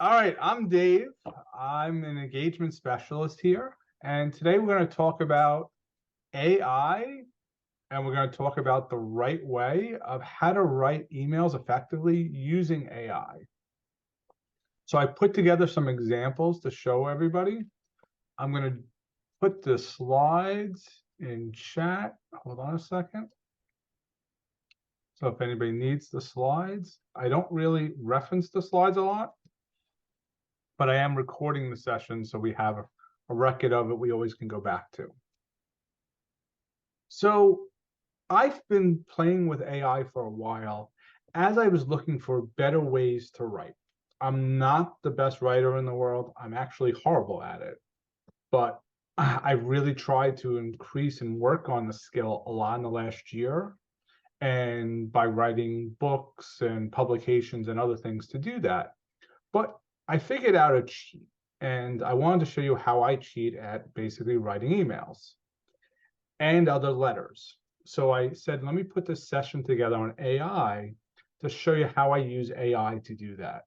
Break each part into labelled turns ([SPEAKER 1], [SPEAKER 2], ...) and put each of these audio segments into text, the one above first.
[SPEAKER 1] All right, I'm Dave. I'm an engagement specialist here. And today we're going to talk about AI and we're going to talk about the right way of how to write emails effectively using AI. So I put together some examples to show everybody. I'm going to put the slides in chat. Hold on a second. So if anybody needs the slides, I don't really reference the slides a lot, but I am recording the session so we have a record of it we always can go back to. So I've been playing with AI for a while as I was looking for better ways to write. I'm not the best writer in the world. I'm actually horrible at it, but I really tried to increase and work on the skill a lot in the last year. And by writing books and publications and other things to do that. But I figured out a cheat, and I wanted to show you how I cheat at basically writing emails and other letters. So I said, let me put this session together on AI to show you how I use AI to do that,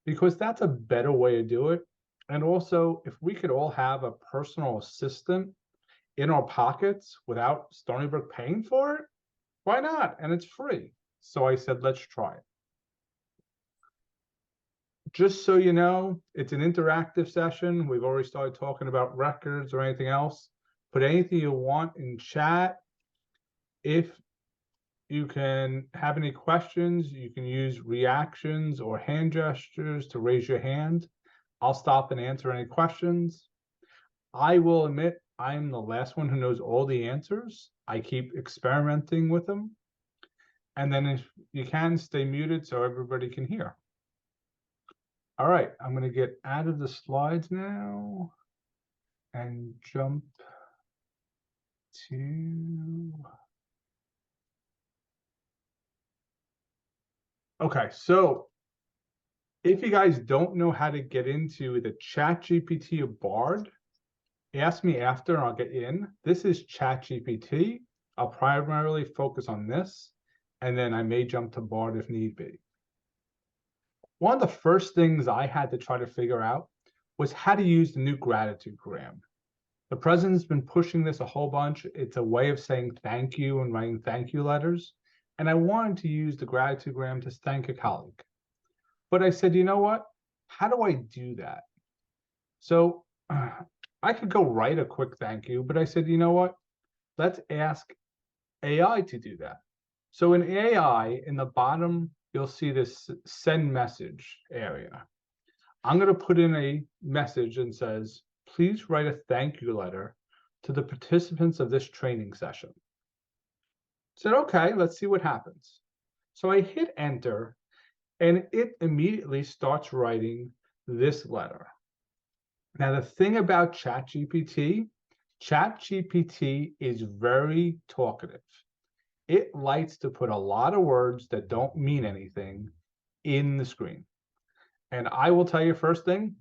[SPEAKER 1] because that's a better way to do it. And also, if we could all have a personal assistant in our pockets without Stony Brook paying for it, why not? And it's free. So I said, let's try it. Just so you know, it's an interactive session. We've already started talking about records or anything else. Put anything you want in chat. If you can have any questions, you can use reactions or hand gestures to raise your hand. I'll stop and answer any questions. I will admit I'm the last one who knows all the answers. I keep experimenting with them. And then if you can, stay muted so everybody can hear. All right, I'm going to get out of the slides now and jump to. Okay, so if you guys don't know how to get into the ChatGPT or Bard, ask me after and I'll get in. This is ChatGPT. I'll primarily focus on this, and then I may jump to Bard if need be. One of the first things I had to try to figure out was how to use the new gratitudegram. The president's been pushing this a whole bunch. It's a way of saying thank you and writing thank you letters. And I wanted to use the gratitudegram to thank a colleague. But I said, you know what? How do I do that? So I could go write a quick thank you, but I said, you know what? Let's ask AI to do that. So in AI, in the bottom, you'll see this send message area. I'm going to put in a message and says, please write a thank you letter to the participants of this training session. I said, okay, let's see what happens. So I hit enter and it immediately starts writing this letter. Now, the thing about ChatGPT is very talkative. It likes to put a lot of words that don't mean anything in the screen. And I will tell you first thing,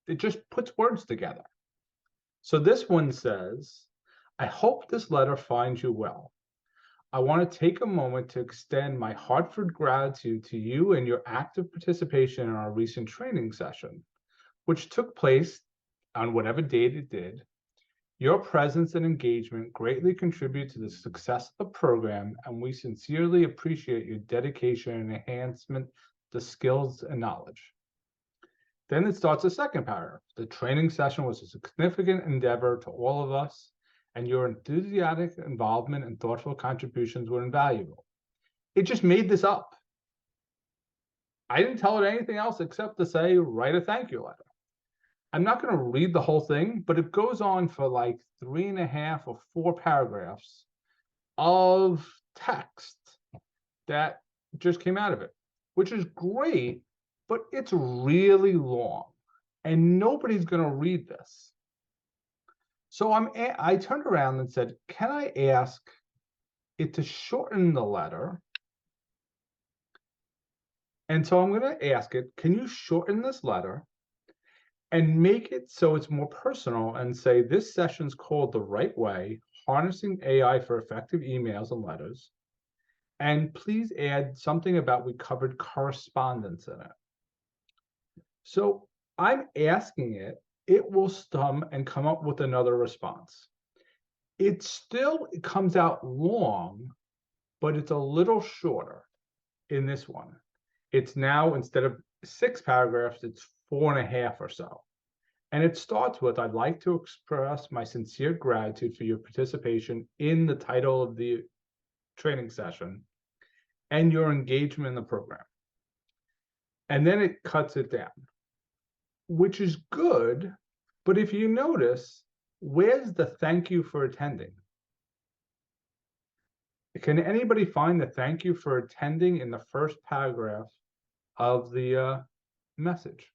[SPEAKER 1] it just puts words together. So this one says, I hope this letter finds you well. I want to take a moment to extend my heartfelt gratitude to you and your active participation in our recent training session, which took place on whatever date it did. Your presence and engagement greatly contribute to the success of the program, and we sincerely appreciate your dedication and enhancement to skills and knowledge. Then it starts a second paragraph. The training session was a significant endeavor to all of us, and your enthusiastic involvement and thoughtful contributions were invaluable. It just made this up. I didn't tell it anything else except to say, write a thank you letter. I'm not going to read the whole thing, but it goes on for like 3.5 or 4 paragraphs of text that just came out of it, which is great, but it's really long and nobody's going to read this. So I turned around and said, can I ask it to shorten the letter? And so I'm going to ask it, can you shorten this letter and make it so it's more personal and say, this session's called The Right Way, Harnessing AI for Effective Emails and Letters. And please add something about we covered correspondence in it. So I'm asking it, it will stum and come up with another response. It comes out long, but it's a little shorter in this one. It's now, instead of 6 paragraphs, it's 4.5 or so. And it starts with, I'd like to express my sincere gratitude for your participation in the title of the training session and your engagement in the program. And then it cuts it down, which is good. But if you notice, where's the thank you for attending? Can anybody find the thank you for attending in the first paragraph of the message?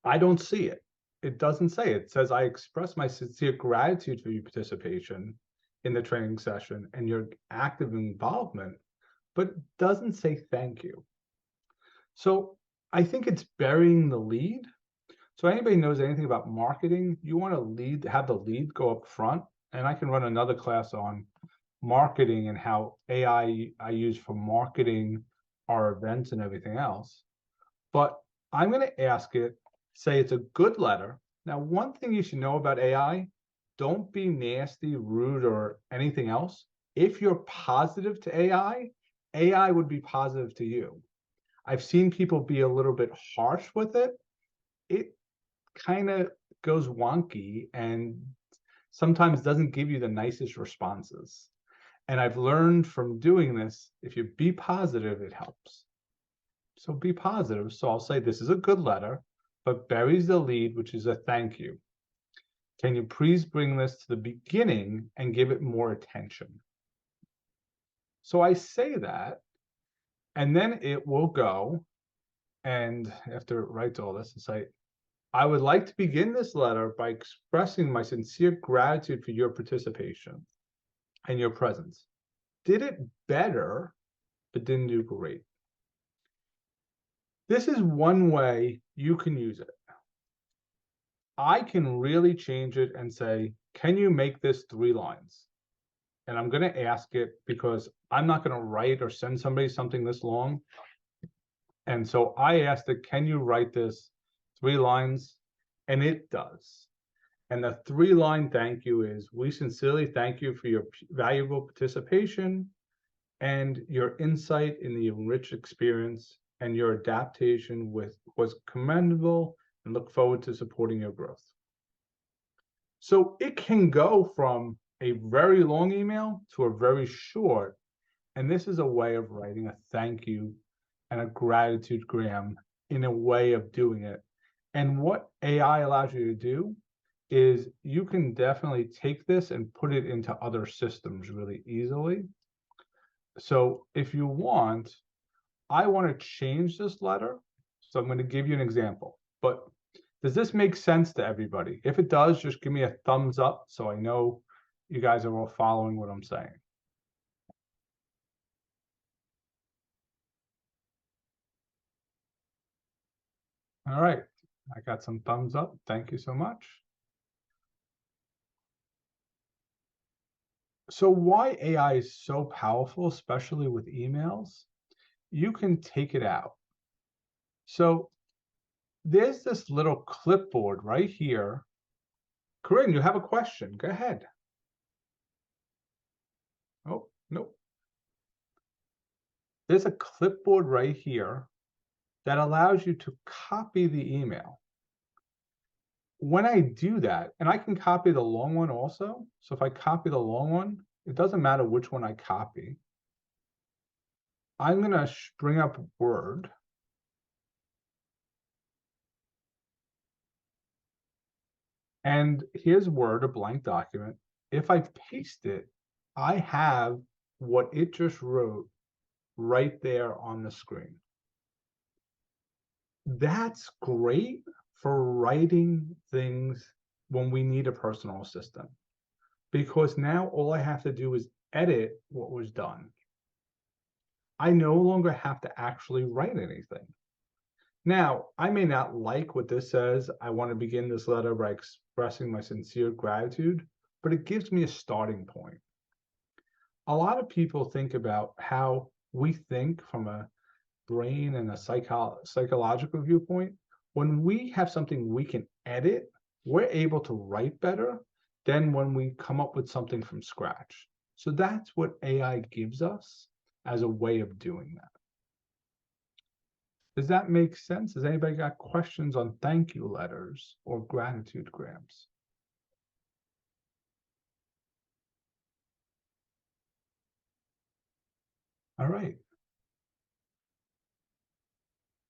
[SPEAKER 1] I don't see it. It doesn't say it. It says, I express my sincere gratitude for your participation in the training session and your active involvement, but it doesn't say thank you. So I think it's burying the lead. So anybody knows anything about marketing, you want to have the lead go up front. And I can run another class on marketing and how AI I use for marketing our events and everything else. But I'm going to ask it, say it's a good letter. Now, one thing you should know about AI, don't be nasty, rude, or anything else. If you're positive to AI, AI would be positive to you. I've seen people be a little bit harsh with it. It kind of goes wonky and sometimes doesn't give you the nicest responses. And I've learned from doing this, if you be positive, it helps. So be positive. So I'll say this is a good letter, but buries the lead, which is a thank you. Can you please bring this to the beginning and give it more attention? So I say that, and then it will go, and after it writes all this, and say, I would like to begin this letter by expressing my sincere gratitude for your participation and your presence. Did it better, but didn't do great. This is one way you can use it. I can really change it and say, can you make this 3 lines? And I'm going to ask it because I'm not going to write or send somebody something this long. And so I asked it, can you write this 3 lines? And it does. And the 3-line thank you is, we sincerely thank you for your valuable participation and your insight in the enriched experience, and your adaptation was commendable, and look forward to supporting your growth. So it can go from a very long email to a very short, and this is a way of writing a thank you and a gratitude gram in a way of doing it. And what AI allows you to do is you can definitely take this and put it into other systems really easily. So if you want, I want to change this letter. So I'm going to give you an example, but does this make sense to everybody? If it does, just give me a thumbs up so I know you guys are all following what I'm saying. All right, I got some thumbs up. Thank you so much. So why AI is so powerful, especially with emails, you can take it out. So there's this little clipboard right here. Corinne, you have a question. Go ahead. Oh, nope. There's a clipboard right here that allows you to copy the email. When I do that, and I can copy the long one also. So if I copy the long one, it doesn't matter which one I copy. I'm going to bring up Word. And here's Word, a blank document. If I paste it, I have what it just wrote right there on the screen. That's great for writing things when we need a personal assistant, because now all I have to do is edit what was done. I no longer have to actually write anything. Now, I may not like what this says. I want to begin this letter by expressing my sincere gratitude, but it gives me a starting point. a lot of people think about how we think from a brain and a psychological viewpoint. When we have something we can edit, we're able to write better than when we come up with something from scratch. So that's what AI gives us as a way of doing that. Does that make sense? Has anybody got questions on thank you letters or gratitude grams? All right.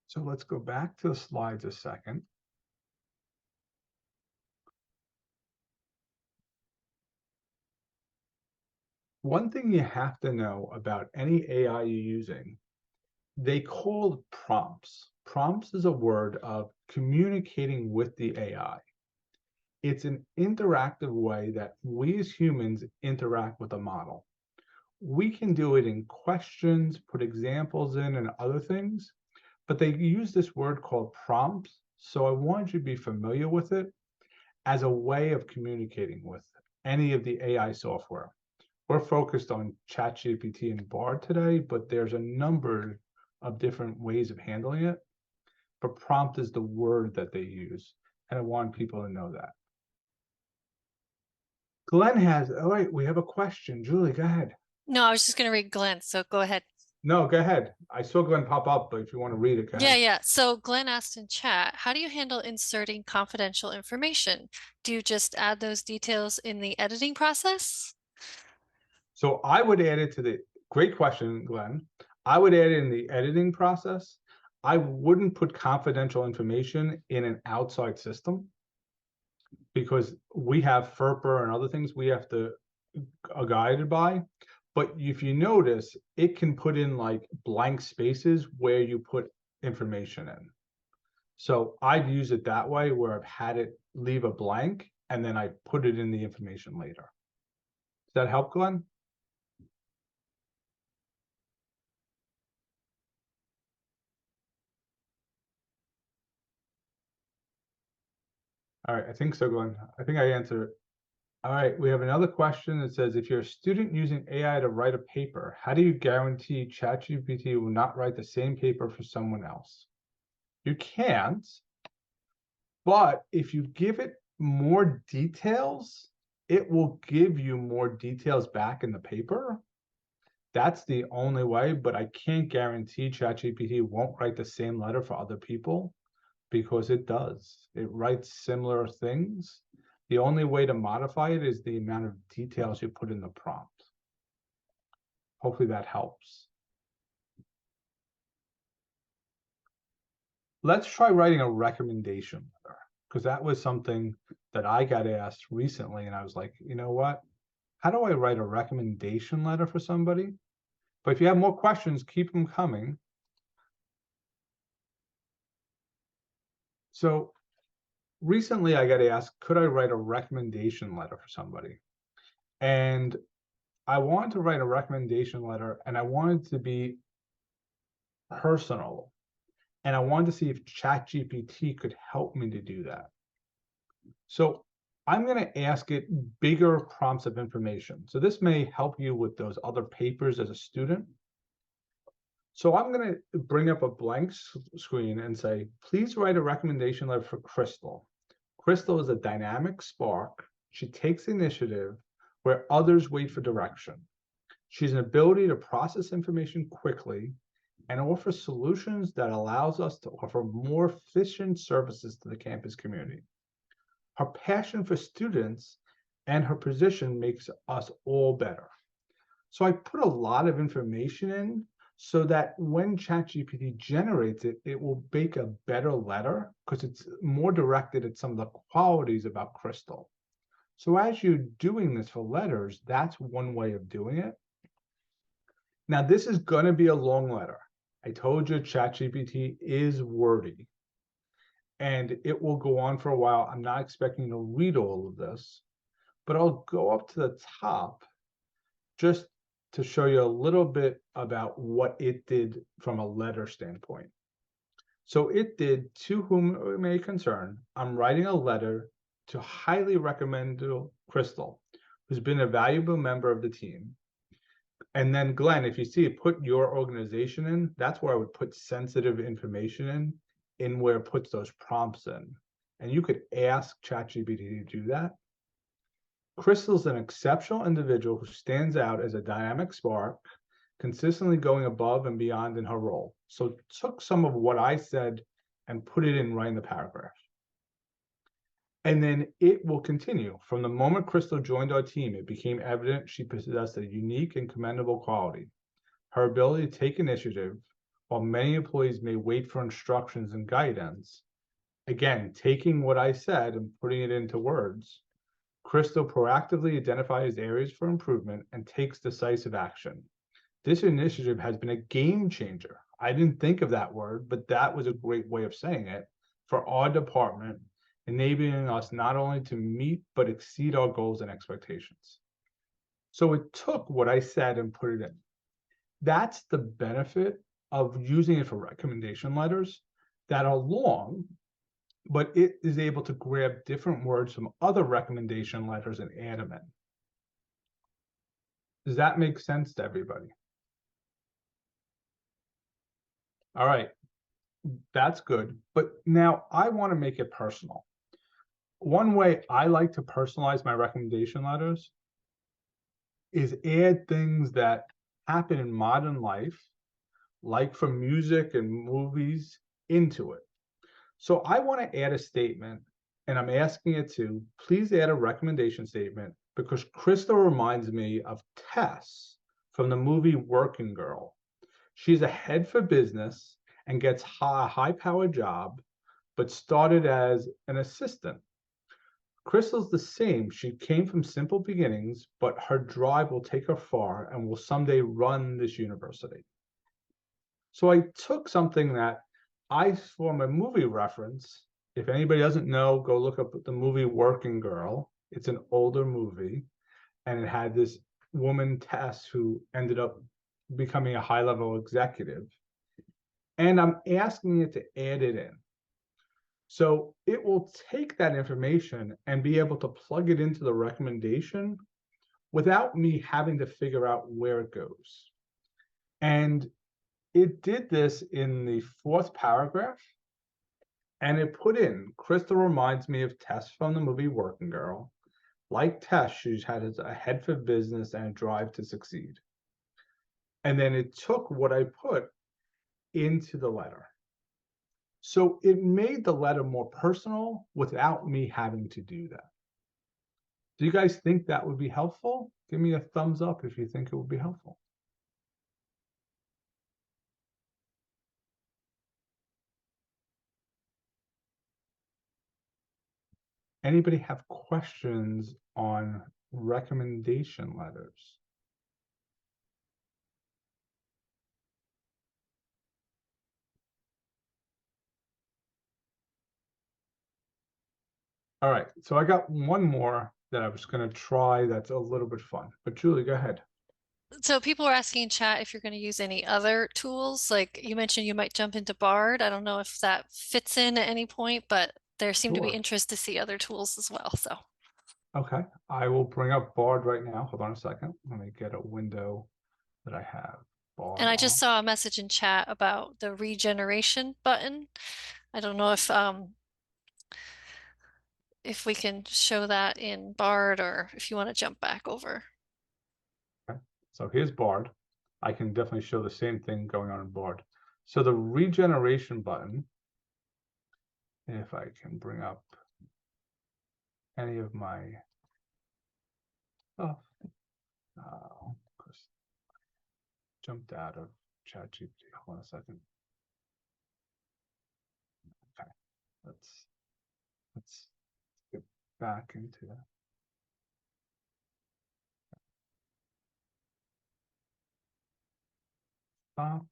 [SPEAKER 1] So let's go back to the slides a second. One thing you have to know about any AI you're using, they call prompts. Prompts is a word of communicating with the AI. It's an interactive way that we as humans interact with a model. We can do it in questions, put examples in, and other things, but they use this word called prompts. So I want you to be familiar with it as a way of communicating with any of the AI software. We're focused on ChatGPT and Bard today, but there's a number of different ways of handling it. But prompt is the word that they use, and I want people to know that. Glenn has, all right, we have a question. Julie, go ahead.
[SPEAKER 2] No, I was just going to read Glenn, so go ahead.
[SPEAKER 1] No, go ahead. I saw Glenn pop up, but if you want to read it, go ahead.
[SPEAKER 2] Yeah. So Glenn asked in chat, how do you handle inserting confidential information? Do you just add those details in the editing process?
[SPEAKER 1] So I would add it to the, great question, Glenn. I would add it in the editing process. I wouldn't put confidential information in an outside system because we have FERPA and other things we have to guided by. But if you notice, it can put in like blank spaces where you put information in. So I've used it that way where I've had it leave a blank and then I put it in the information later. Does that help, Glenn? All right, I think so, Glenn. I think I answered it. All right, we have another question that says, if you're a student using AI to write a paper, how do you guarantee ChatGPT will not write the same paper for someone else? You can't, but if you give it more details, it will give you more details back in the paper. That's the only way, but I can't guarantee ChatGPT won't write the same letter for other people because it does. It writes similar things. The only way to modify it is the amount of details you put in the prompt. Hopefully that helps. Let's try writing a recommendation letter because that was something that I got asked recently. And I was like, you know what? How do I write a recommendation letter for somebody? But if you have more questions, keep them coming. So recently I got asked, could I write a recommendation letter for somebody? And I wanted to write a recommendation letter and I wanted to be personal. And I wanted to see if ChatGPT could help me to do that. So I'm going to ask it bigger prompts of information. So this may help you with those other papers as a student. So I'm going to bring up a blank screen and say, please write a recommendation letter for Crystal. Crystal is a dynamic spark. She takes initiative where others wait for direction. She's an ability to process information quickly and offer solutions that allows us to offer more efficient services to the campus community. Her passion for students and her position makes us all better. So I put a lot of information in so that when ChatGPT generates it, it will make a better letter because it's more directed at some of the qualities about Crystal. So as you're doing this for letters, that's one way of doing it. Now, this is going to be a long letter. I told you ChatGPT is wordy and it will go on for a while. I'm not expecting to read all of this, but I'll go up to the top just to show you a little bit about what it did from a letter standpoint. So it did, to whom it may concern, I'm writing a letter to highly recommend Crystal, who's been a valuable member of the team. And then Glenn, if you see it, put your organization in, that's where I would put sensitive information in where it puts those prompts in. And you could ask ChatGPT to do that. Crystal's an exceptional individual who stands out as a dynamic spark, consistently going above and beyond in her role. So took some of what I said and put it in writing the paragraph. And then it will continue. From the moment Crystal joined our team, it became evident she possessed a unique and commendable quality. Her ability to take initiative, while many employees may wait for instructions and guidance. Again, taking what I said and putting it into words, Crystal proactively identifies areas for improvement and takes decisive action. This initiative has been a game changer. I didn't think of that word, but that was a great way of saying it for our department, enabling us not only to meet but exceed our goals and expectations. So it took what I said and put it in. That's the benefit of using it for recommendation letters that are long, but it is able to grab different words from other recommendation letters and add them in. Does that make sense to everybody? All right, that's good. But now I want to make it personal. One way I like to personalize my recommendation letters is add things that happen in modern life, like for music and movies, into it. So I want to add a statement, and I'm asking it to please add a recommendation statement because Crystal reminds me of Tess from the movie Working Girl. She's a head for business and gets a high-powered job, but started as an assistant. Crystal's the same. She came from simple beginnings, but her drive will take her far and will someday run this university. So I took something that I, from a movie reference, if anybody doesn't know, go look up the movie Working Girl. It's an older movie, and it had this woman, Tess, who ended up becoming a high-level executive. And I'm asking it to add it in. So it will take that information and be able to plug it into the recommendation without me having to figure out where it goes. And it did this in the fourth paragraph, and it put in, Crystal reminds me of Tess from the movie Working Girl. Like Tess, she's had a head for business and a drive to succeed. And then it took what I put into the letter. So it made the letter more personal without me having to do that. Do you guys think that would be helpful? Give me a thumbs up if you think it would be helpful. Anybody have questions on recommendation letters? All right, so I got one more that I was going to try that's a little bit fun. But Julie, go ahead.
[SPEAKER 2] So people are asking in chat if you're going to use any other tools. Like you mentioned, you might jump into Bard. I don't know if that fits in at any point, but there seem to be
[SPEAKER 1] Sure.
[SPEAKER 2] interest to see other tools as well. So,
[SPEAKER 1] Okay, I will bring up Bard right now. Hold on a second. Let me get a window that I have
[SPEAKER 2] and
[SPEAKER 1] Bard
[SPEAKER 2] I
[SPEAKER 1] on.
[SPEAKER 2] just saw a message in chat about the regeneration button. I don't know if we can show that in Bard or if you want to jump back over.
[SPEAKER 1] Okay, so here's Bard. I can definitely show the same thing going on in Bard. So the regeneration button, if I can bring up any of my stuff, jumped out of ChatGPT. Hold on a second. Okay, let's get back into that. Stop.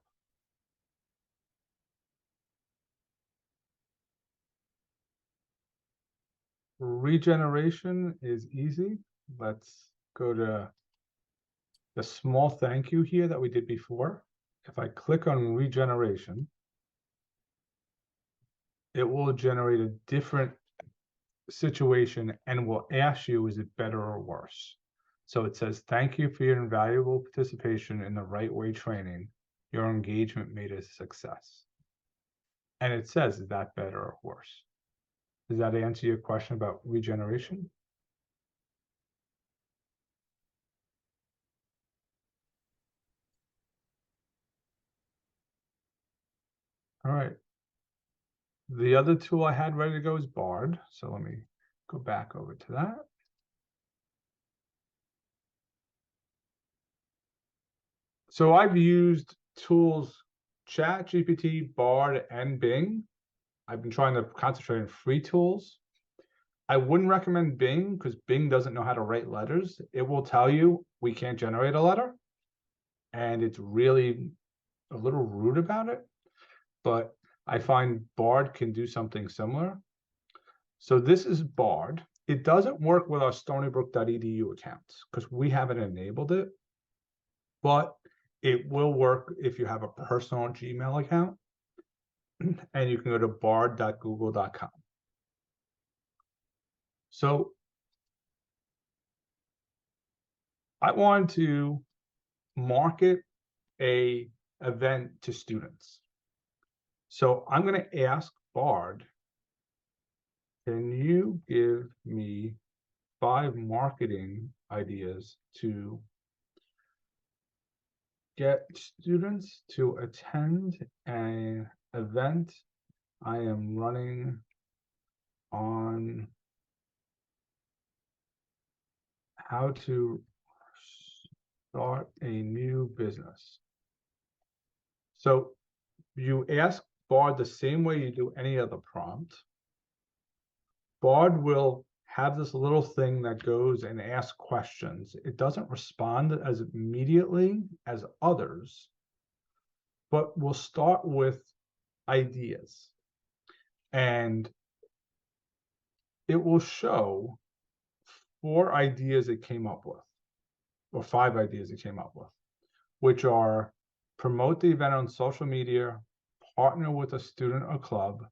[SPEAKER 1] Regeneration is easy. Let's go to the small thank you here that we did before. If I click on regeneration, it will generate a different situation and will ask you, is it better or worse? So it says, thank you for your invaluable participation in the Right Way training. Your engagement made a success. And it says, is that better or worse? Does that answer your question about regeneration? All right. The other tool I had ready to go is Bard. So let me go back over to that. So I've used tools ChatGPT, Bard, and Bing. I've been trying to concentrate on free tools. I wouldn't recommend Bing because Bing doesn't know how to write letters. It will tell you we can't generate a letter, and it's really a little rude about it. But I find Bard can do something similar. So this is Bard. It doesn't work with our stonybrook.edu accounts because we haven't enabled it, but it will work if you have a personal Gmail account, and you can go to bard.google.com. So I want to market a event to students. So I'm going to ask Bard, can you give me 5 marketing ideas to get students to attend an event I am running on how to start a new business. So you ask Bard the same way you do any other prompt. Bard will have this little thing that goes and asks questions. It doesn't respond as immediately as others, but we'll start with ideas. And it will show 4 ideas it came up with, or 5 ideas it came up with, which are promote the event on social media, partner with a student or club,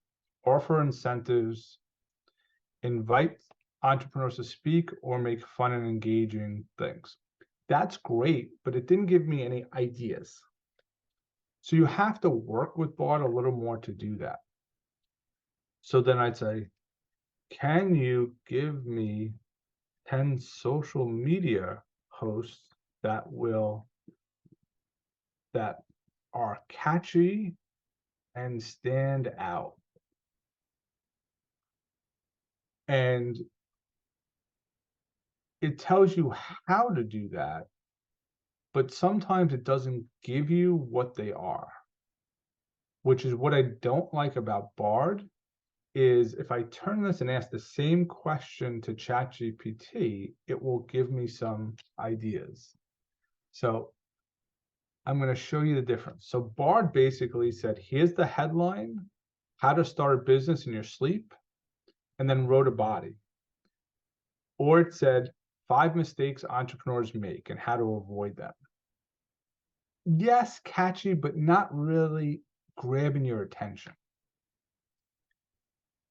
[SPEAKER 1] offer incentives, invite entrepreneurs to speak, or make fun and engaging things. That's great, but it didn't give me any ideas. So you have to work with Bard a little more to do that. So then I'd say, can you give me 10 social media hosts that are catchy and stand out? And it tells you how to do that, but sometimes it doesn't give you what they are, which is what I don't like about Bard. Is if I turn this and ask the same question to ChatGPT, it will give me some ideas. So I'm going to show you the difference. So Bard basically said, here's the headline, how to start a business in your sleep, and then wrote a body. Or it said, 5 mistakes entrepreneurs make and how to avoid them. Yes, catchy, but not really grabbing your attention.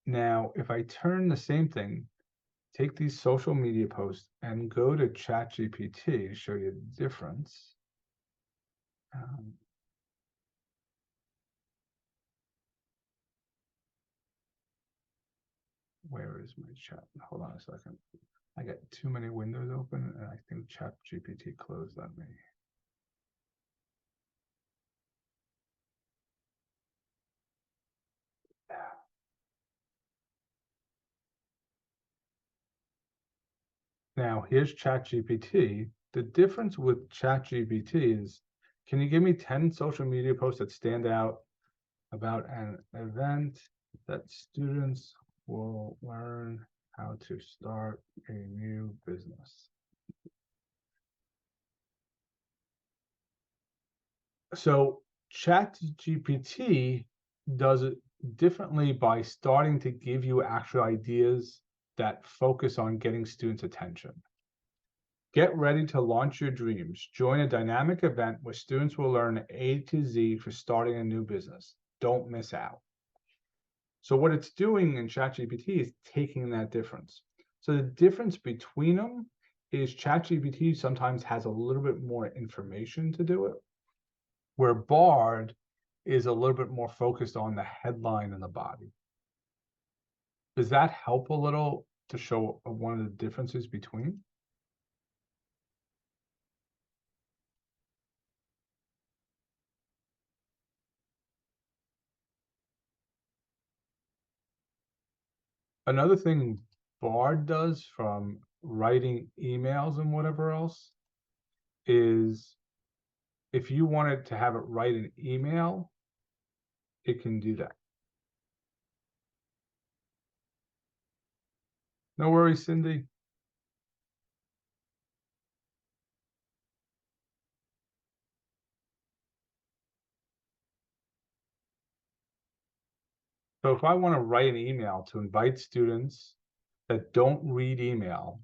[SPEAKER 1] Now, if I turn the same thing, take these social media posts and go to ChatGPT to show you the difference. Where is my chat? Hold on a second. I got too many windows open, and I think ChatGPT closed on me. Now, here's ChatGPT. The difference with ChatGPT is, can you give me 10 social media posts that stand out about an event that students will learn how to start a new business? So ChatGPT does it differently by starting to give you actual ideas that focus on getting students' attention. Get ready to launch your dreams. Join a dynamic event where students will learn A to Z for starting a new business. Don't miss out. So what it's doing in ChatGPT is taking that difference. So the difference between them is ChatGPT sometimes has a little bit more information to do it, where Bard is a little bit more focused on the headline and the body. Does that help a little to show one of the differences between? Another thing Bard does from writing emails and whatever else is if you wanted to have it write an email, it can do that. No worries, Cindy. So if I want to write an email to invite students that don't read email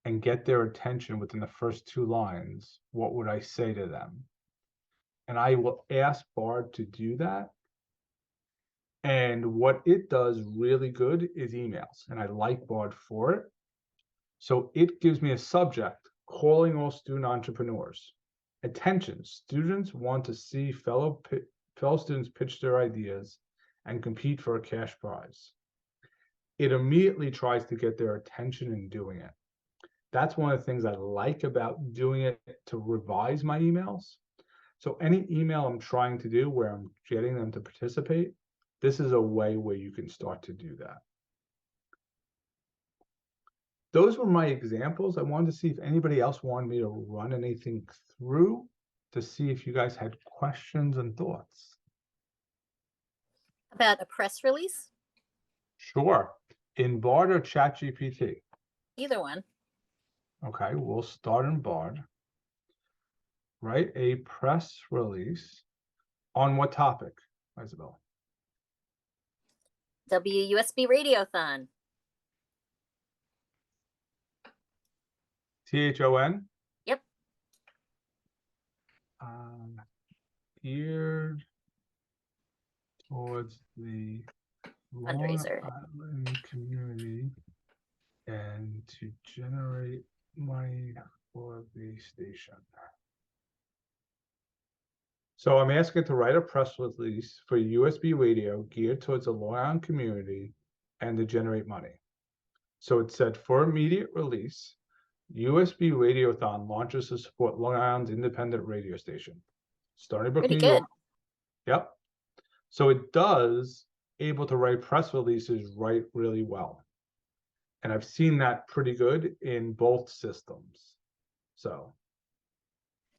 [SPEAKER 1] and get their attention within the first 2 lines, what would I say to them? And I will ask Bard to do that. And what it does really good is emails, and I like Bard for it. So it gives me a subject, calling all student entrepreneurs. Attention, students want to see fellow students pitch their ideas and compete for a cash prize. It immediately tries to get their attention in doing it. That's one of the things I like about doing it to revise my emails. So any email I'm trying to do where I'm getting them to participate, this is a way where you can start to do that. Those were my examples. I wanted to see if anybody else wanted me to run anything through to see if you guys had questions and thoughts.
[SPEAKER 3] About a press release?
[SPEAKER 1] Sure. In Bard or ChatGPT?
[SPEAKER 3] Either one.
[SPEAKER 1] Okay, we'll start in Bard. Write a press release on what topic, Isabel?
[SPEAKER 3] WUSB Radiothon.
[SPEAKER 1] THON?
[SPEAKER 3] Yep.
[SPEAKER 1] Geared towards the Long
[SPEAKER 3] Fundraiser.
[SPEAKER 1] Island community and to generate money for the station. So I'm asking to write a press release for USB radio geared towards the Long Island community and to generate money. So it said for immediate release, USB Radiothon launches to support Long Island's independent radio station, Stony Brook,
[SPEAKER 3] Pretty
[SPEAKER 1] New
[SPEAKER 3] good.
[SPEAKER 1] York. Yep. So it does able to write press releases right really well. And I've seen that pretty good in both systems. So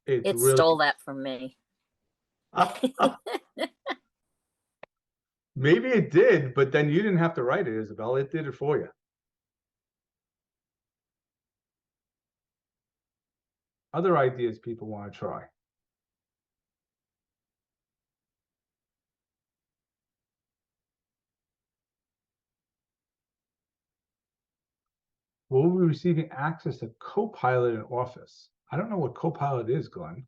[SPEAKER 1] it's
[SPEAKER 3] It
[SPEAKER 1] really
[SPEAKER 3] stole that from me.
[SPEAKER 1] maybe it did, but then you didn't have to write it, Isabel. It did it for you. Other ideas people want to try. Will we be receiving access to Copilot in Office? I don't know what Copilot is, Glenn.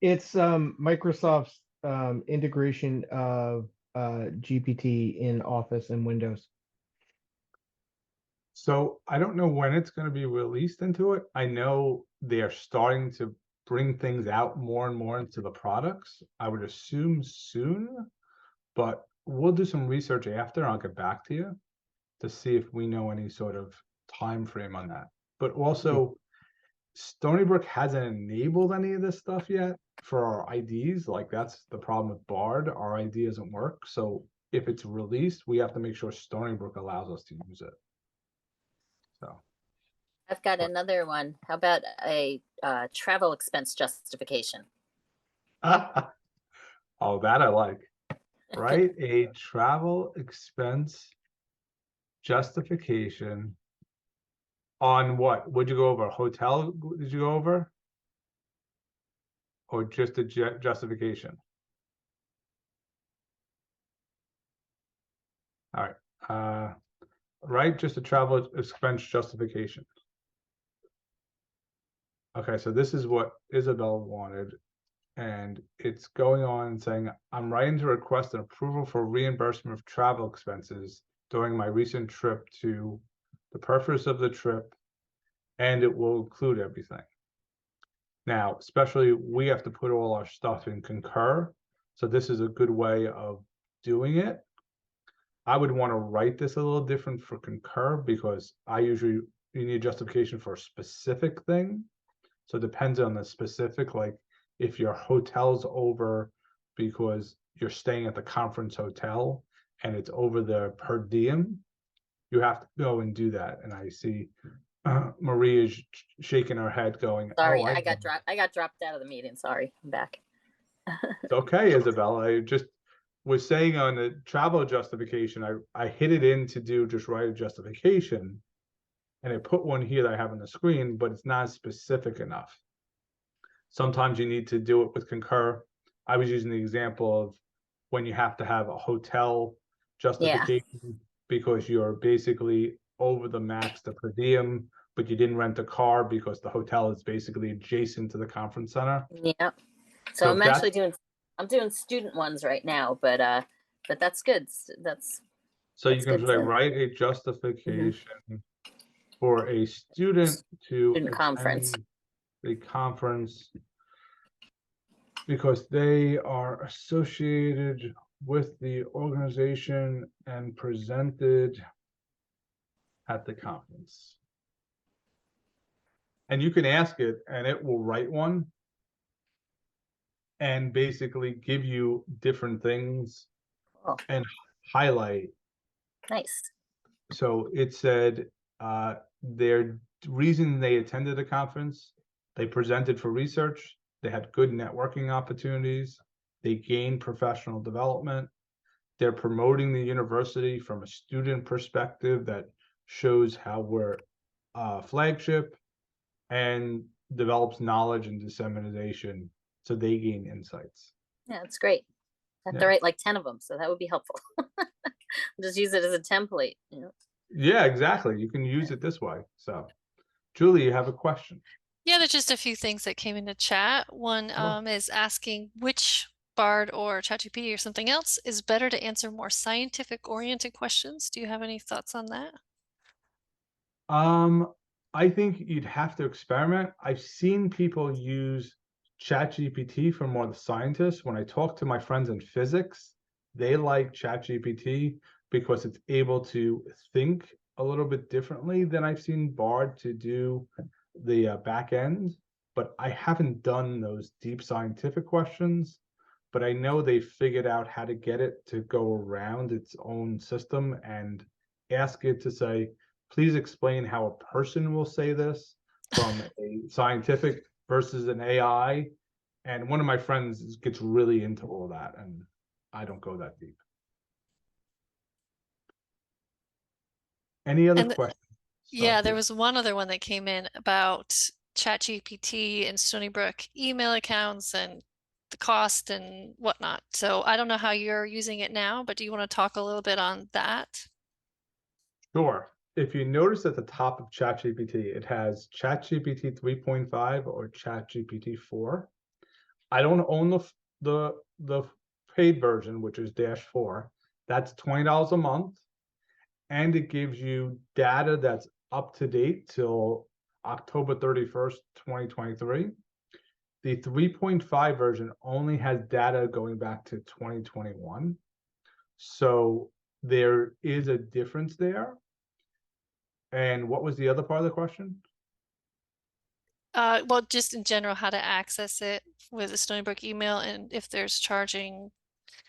[SPEAKER 4] It's Microsoft's integration of GPT in Office and Windows.
[SPEAKER 1] So I don't know when it's going to be released into it. I know they're starting to bring things out more and more into the products. I would assume soon, but we'll do some research after. I'll get back to you to see if we know any sort of time frame on that. But also, Stony Brook hasn't enabled any of this stuff yet for our IDs. Like that's the problem with Bard. Our ID doesn't work. So if it's released, we have to make sure Stony Brook allows us to use it. So
[SPEAKER 3] I've got another one. How about a travel expense justification?
[SPEAKER 1] oh, that I like. Right? A travel expense justification on what? Would you go over? Hotel did you go over? Or just a justification? All right. Right, just a travel expense justification. Okay, so this is what Isabel wanted, and it's going on and saying, I'm writing to request an approval for reimbursement of travel expenses during my recent trip to the purpose of the trip, and it will include everything. Now, especially we have to put all our stuff in Concur, so this is a good way of doing it. I would want to write this a little different for Concur because you need justification for a specific thing. So it depends on the specific, like if your hotel's over because you're staying at the conference hotel and it's over the per diem, you have to go and do that. And I see Marie is shaking her head going,
[SPEAKER 3] Sorry,
[SPEAKER 1] oh,
[SPEAKER 3] I got dropped out of the meeting. Sorry, I'm back.
[SPEAKER 1] It's okay, Isabel. I just was saying on the travel justification, I hit it in to do just write a justification. And I put one here that I have on the screen, but it's not specific enough. Sometimes you need to do it with Concur. I was using the example of when you have to have a hotel justification because you're basically over the max the per diem, but you didn't rent a car because the hotel is basically adjacent to the conference center.
[SPEAKER 3] Yeah.
[SPEAKER 1] So
[SPEAKER 3] So I'm doing student ones right now, but that's good.
[SPEAKER 1] So you
[SPEAKER 3] That's
[SPEAKER 1] can
[SPEAKER 3] good to-
[SPEAKER 1] write a justification for a student to
[SPEAKER 3] Student conference.
[SPEAKER 1] attend the conference because they are associated with the organization and presented at the conference. And you can ask it and it will write one and basically give you different things
[SPEAKER 3] Oh,
[SPEAKER 1] and highlight.
[SPEAKER 3] nice.
[SPEAKER 1] So it said their reason they attended the conference, they presented for research, they had good networking opportunities, they gained professional development, they're promoting the university from a student perspective that shows how we're flagship and develops knowledge and dissemination so they gain insights.
[SPEAKER 3] Yeah, that's great. I have to write like 10 of them, so that would be helpful. Just use it as a template. You know?
[SPEAKER 1] Yeah, exactly. You can use it this way. So, Julie, you have a question?
[SPEAKER 2] Yeah, there's just a few things that came into chat. One is asking which Bard or ChatGPT or something else is better to answer more scientific oriented questions. Do you have any thoughts on that?
[SPEAKER 1] I think you'd have to experiment. I've seen people use ChatGPT for more the scientists. When I talk to my friends in physics, they like ChatGPT because it's able to think a little bit differently than I've seen Bard to do the back end. But I haven't done those deep scientific questions. But I know they figured out how to get it to go around its own system and ask it to say, please explain how a person will say this from a scientific versus an AI. And one of my friends gets really into all that, and I don't go that deep. Any other questions?
[SPEAKER 2] Yeah, there was one other one that came in about ChatGPT and Stony Brook email accounts and the cost and whatnot. So I don't know how you're using it now, but do you want to talk a little bit on that?
[SPEAKER 1] Sure. If you notice at the top of ChatGPT, it has ChatGPT 3.5 or ChatGPT 4. I don't own the paid version, which is -4. That's $20 a month. And it gives you data that's up to date till October 31st, 2023. The 3.5 version only has data going back to 2021. So there is a difference there. And what was the other part of the question?
[SPEAKER 2] Well, just in general, how to access it with a Stony Brook email and if there's charging.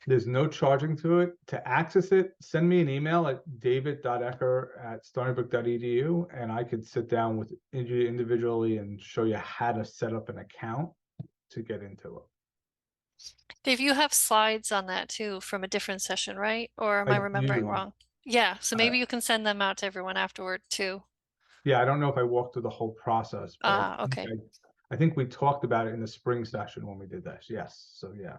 [SPEAKER 1] There's no charging to it. To access it, send me an email at david.ecker@stonybrook.edu and I could sit down with you individually and show you how to set up an account to get into it.
[SPEAKER 2] Dave, you have slides on that too from a different session, right? Or am I remembering
[SPEAKER 1] do.
[SPEAKER 2] wrong? Yeah, so maybe you can send them out to everyone afterward too.
[SPEAKER 1] Yeah, I don't know if I walked through the whole process, but
[SPEAKER 2] Okay.
[SPEAKER 1] I think we talked about it in the spring session when we did this. Yes. So yeah.